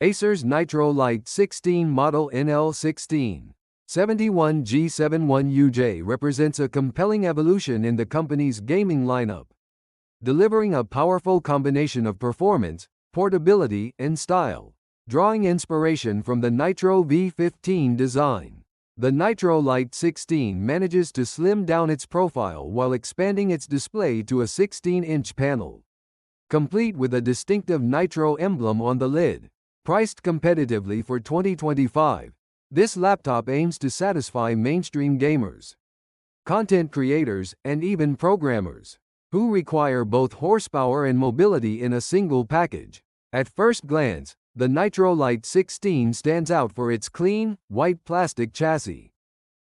Acer's Nitro Lite 16 model NL16 71G71UJ represents a compelling evolution in the company's gaming lineup, delivering a powerful combination of performance, portability, and style. Drawing inspiration from the Nitro V15 design, the Nitro Lite 16 manages to slim down its profile while expanding its display to a 16-inch panel, complete with a distinctive Nitro emblem on the lid. Priced competitively for 2025, this laptop aims to satisfy mainstream gamers, content creators, and even programmers who require both horsepower and mobility in a single package. At first glance, the Nitro Lite 16 stands out for its clean, white plastic chassis,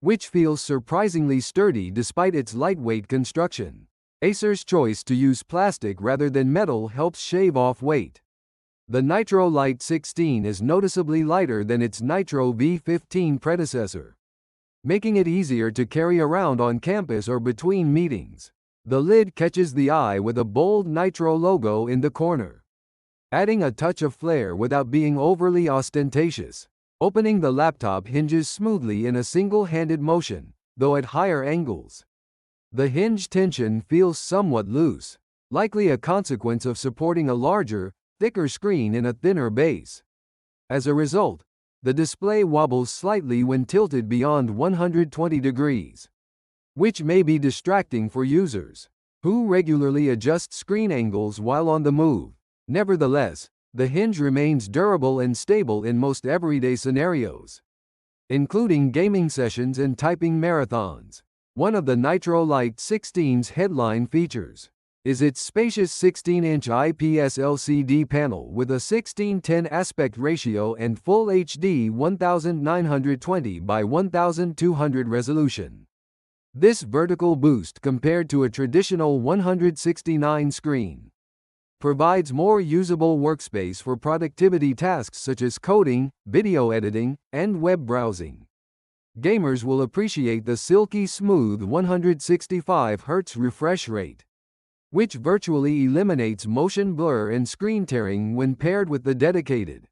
which feels surprisingly sturdy despite its lightweight construction. Acer's choice to use plastic rather than metal helps shave off weight. The Nitro Lite 16 is noticeably lighter than its Nitro V15 predecessor, making it easier to carry around on campus or between meetings. The lid catches the eye with a bold Nitro logo in the corner, adding a touch of flair without being overly ostentatious. Opening the laptop hinges smoothly in a single-handed motion, though at higher angles. The hinge tension feels somewhat loose, likely a consequence of supporting a larger, thicker screen in a thinner base. As a result, the display wobbles slightly when tilted beyond 120 degrees, which may be distracting for users who regularly adjust screen angles while on the move. Nevertheless, the hinge remains durable and stable in most everyday scenarios, including gaming sessions and typing marathons. One of the Nitro Lite 16's headline features is its spacious 16-inch IPS LCD panel with a 16:10 aspect ratio and Full HD 1920 by 1200 resolution. This vertical boost, compared to a traditional 169 screen, provides more usable workspace for productivity tasks such as coding, video editing, and web browsing. Gamers will appreciate the silky smooth 165 Hz refresh rate, which virtually eliminates motion blur and screen tearing when paired with the dedicated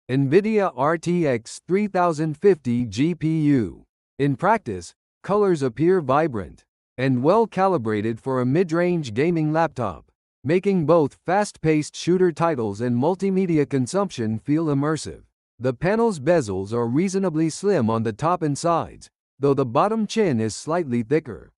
NVIDIA RTX 3050 GPU. In practice, colors appear vibrant and well-calibrated for a mid-range gaming laptop, making both fast-paced shooter titles and multimedia consumption feel immersive. The panel's bezels are reasonably slim on the top and sides, though the bottom chin is slightly thicker,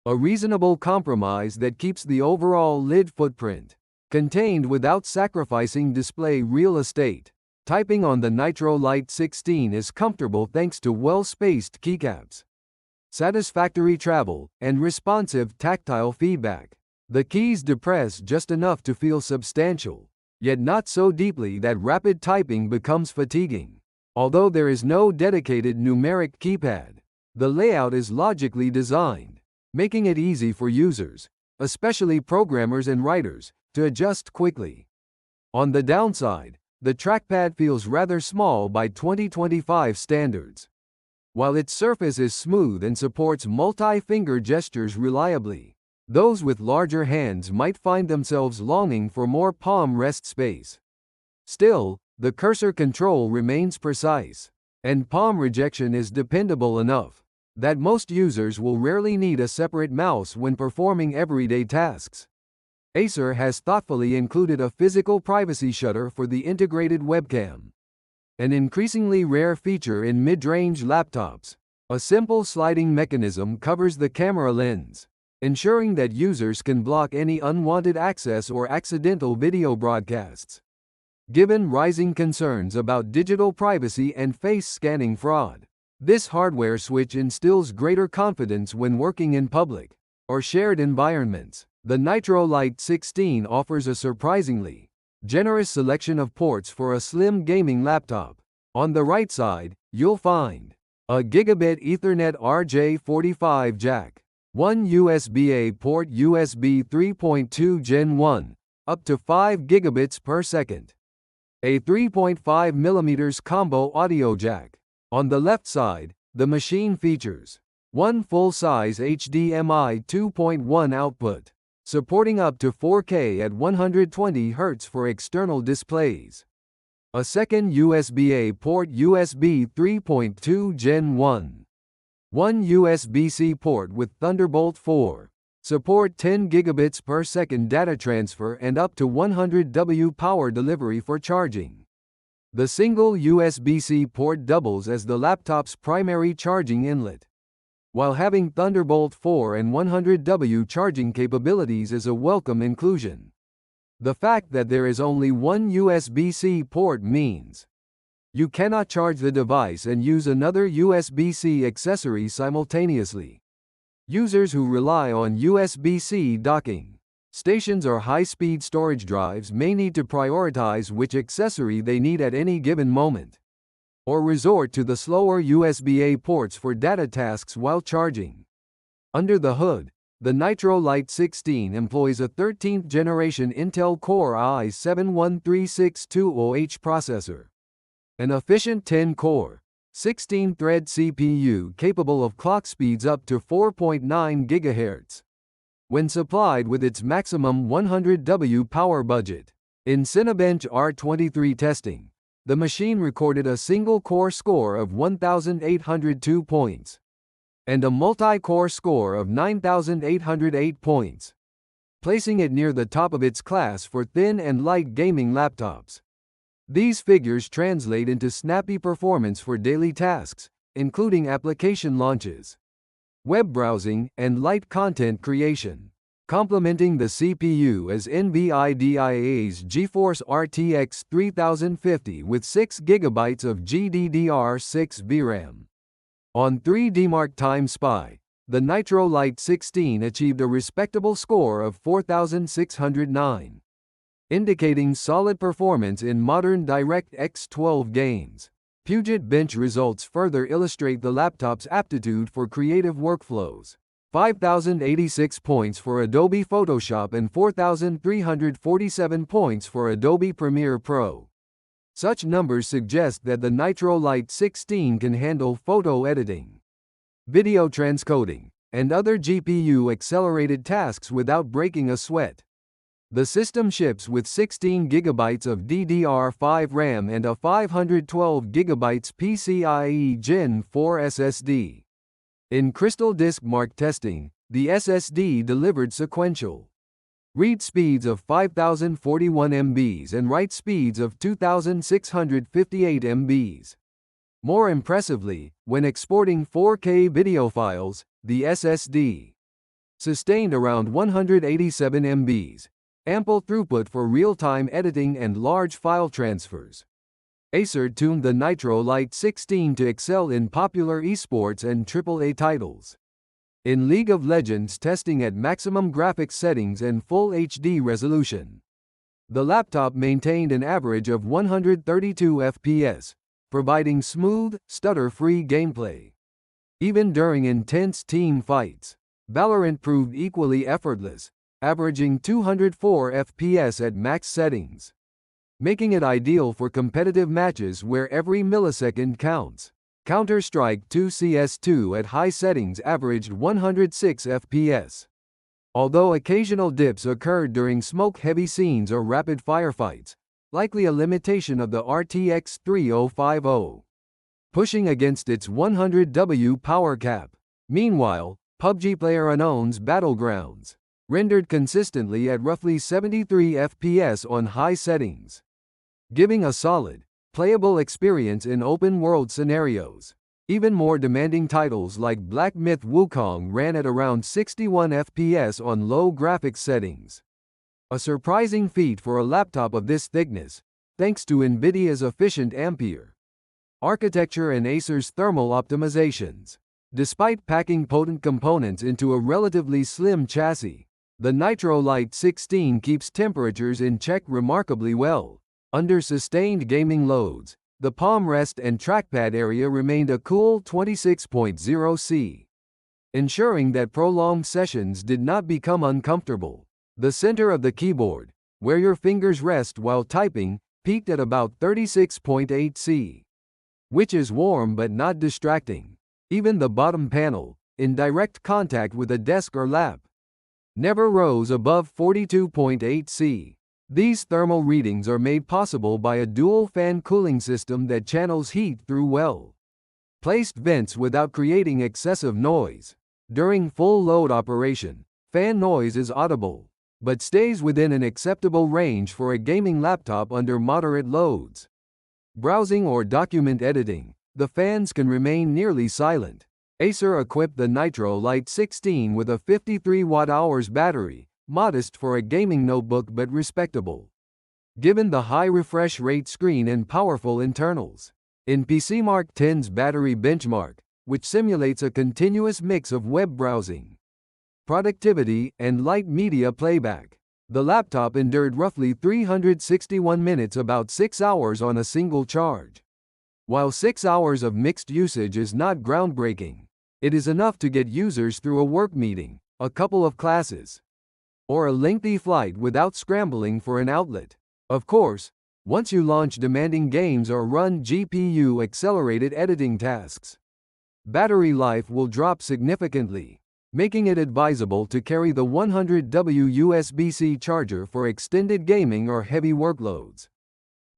a reasonable compromise that keeps the overall lid footprint contained without sacrificing display real estate. Typing on the Nitro Lite 16 is comfortable thanks to well-spaced keycaps, satisfactory travel, and responsive tactile feedback. The keys depress just enough to feel substantial, yet not so deeply that rapid typing becomes fatiguing. Although there is no dedicated numeric keypad, the layout is logically designed, making it easy for users, especially programmers and writers, to adjust quickly. On the downside, the trackpad feels rather small by 2025 standards. While its surface is smooth and supports multi-finger gestures reliably, those with larger hands might find themselves longing for more palm rest space. Still, the cursor control remains precise, and palm rejection is dependable enough that most users will rarely need a separate mouse when performing everyday tasks. Acer has thoughtfully included a physical privacy shutter for the integrated webcam, an increasingly rare feature in mid-range laptops. A simple sliding mechanism covers the camera lens, ensuring that users can block any unwanted access or accidental video broadcasts. Given rising concerns about digital privacy and face scanning fraud, this hardware switch instills greater confidence when working in public or shared environments. The Nitro Lite 16 offers a surprisingly generous selection of ports for a slim gaming laptop. On the right side, you'll find a gigabit Ethernet RJ45 jack, one USB-A port USB 3.2 Gen 1, up to 5 gigabits per second, a 3.5mm combo audio jack. On the left side, the machine features one full-size HDMI 2.1 output, supporting up to 4K at 120 Hz for external displays, A second USB-A port USB 3.2 Gen 1. One USB-C port with Thunderbolt 4. Support 10 gigabits per second data transfer and up to 100 W power delivery for charging. The single USB-C port doubles as the laptop's primary charging inlet. While having Thunderbolt 4 and 100 W charging capabilities is a welcome inclusion. The fact that there is only one USB-C port means you cannot charge the device and use another USB-C accessory simultaneously. Users who rely on USB-C docking stations or high-speed storage drives may need to prioritize which accessory they need at any given moment, or resort to the slower USB-A ports for data tasks while charging. Under the hood, the Nitro Lite 16 employs a 13th generation Intel Core i7-13620H processor, an efficient 10-core, 16-thread CPU capable of clock speeds up to 4.9 GHz. When supplied with its maximum 100 W power budget. In Cinebench R23 testing, the machine recorded a single-core score of 1,802 points and a multi-core score of 9,808 points, placing it near the top of its class for thin and light gaming laptops. These figures translate into snappy performance for daily tasks, including application launches, web browsing, and light content creation. Complementing the CPU is NVIDIA's GeForce RTX 3050 with 6 GB of GDDR6 VRAM. On 3DMark Time Spy, the Nitro Lite 16 achieved a respectable score of 4,609, indicating solid performance in modern DirectX 12 games. Puget Bench results further illustrate the laptop's aptitude for creative workflows. 5,086 points for Adobe Photoshop and 4,347 points for Adobe Premiere Pro. Such numbers suggest that the Nitro Lite 16 can handle photo editing, video transcoding, and other GPU-accelerated tasks without breaking a sweat. The system ships with 16 GB of DDR5 RAM and a 512 GB PCIe Gen 4 SSD. In Crystal Disk Mark testing, the SSD delivered sequential read speeds of 5,041 MB and write speeds of 2,658 MB. More impressively, when exporting 4K video files, the SSD sustained around 187 MB, ample throughput for real-time editing and large file transfers. Acer tuned the Nitro Lite 16 to excel in popular esports and AAA titles. In League of Legends testing at maximum graphics settings and full HD resolution, the laptop maintained an average of 132 FPS, providing smooth, stutter-free gameplay. Even during intense team fights, Valorant proved equally effortless, averaging 204 FPS at max settings, making it ideal for competitive matches where every millisecond counts. Counter-Strike 2 CS2 at high settings averaged 106 FPS. Although occasional dips occurred during smoke-heavy scenes or rapid firefights, likely a limitation of the RTX 3050, pushing against its 100 W power cap. Meanwhile, PUBG PlayerUnknown's Battlegrounds rendered consistently at roughly 73 FPS on high settings, giving a solid, playable experience in open-world scenarios. Even more demanding titles like Black Myth Wukong ran at around 61 FPS on low graphics settings. A surprising feat for a laptop of this thickness, thanks to NVIDIA's efficient Ampere architecture and Acer's thermal optimizations. Despite packing potent components into a relatively slim chassis, the Nitro Lite 16 keeps temperatures in check remarkably well. Under sustained gaming loads, the palm rest and trackpad area remained a cool 26.0 C, ensuring that prolonged sessions did not become uncomfortable. The center of the keyboard, where your fingers rest while typing, peaked at about 36.8 C, which is warm but not distracting. Even the bottom panel, in direct contact with a desk or lap, never rose above 42.8 C. These thermal readings are made possible by a dual-fan cooling system that channels heat through well-placed vents without creating excessive noise. During full load operation, fan noise is audible, but stays within an acceptable range for a gaming laptop under moderate loads. Browsing or document editing, the fans can remain nearly silent. Acer equipped the Nitro Lite 16 with a 53 watt-hours battery, modest for a gaming notebook but respectable, given the high refresh rate screen and powerful internals. In PCMark 10's battery benchmark, which simulates a continuous mix of web browsing, productivity, and light media playback, the laptop endured roughly 361 minutes, about 6 hours on a single charge. While 6 hours of mixed usage is not groundbreaking, it is enough to get users through a work meeting, a couple of classes, or a lengthy flight without scrambling for an outlet. Of course, once you launch demanding games or run GPU-accelerated editing tasks, battery life will drop significantly, making it advisable to carry the 100W USB-C charger for extended gaming or heavy workloads.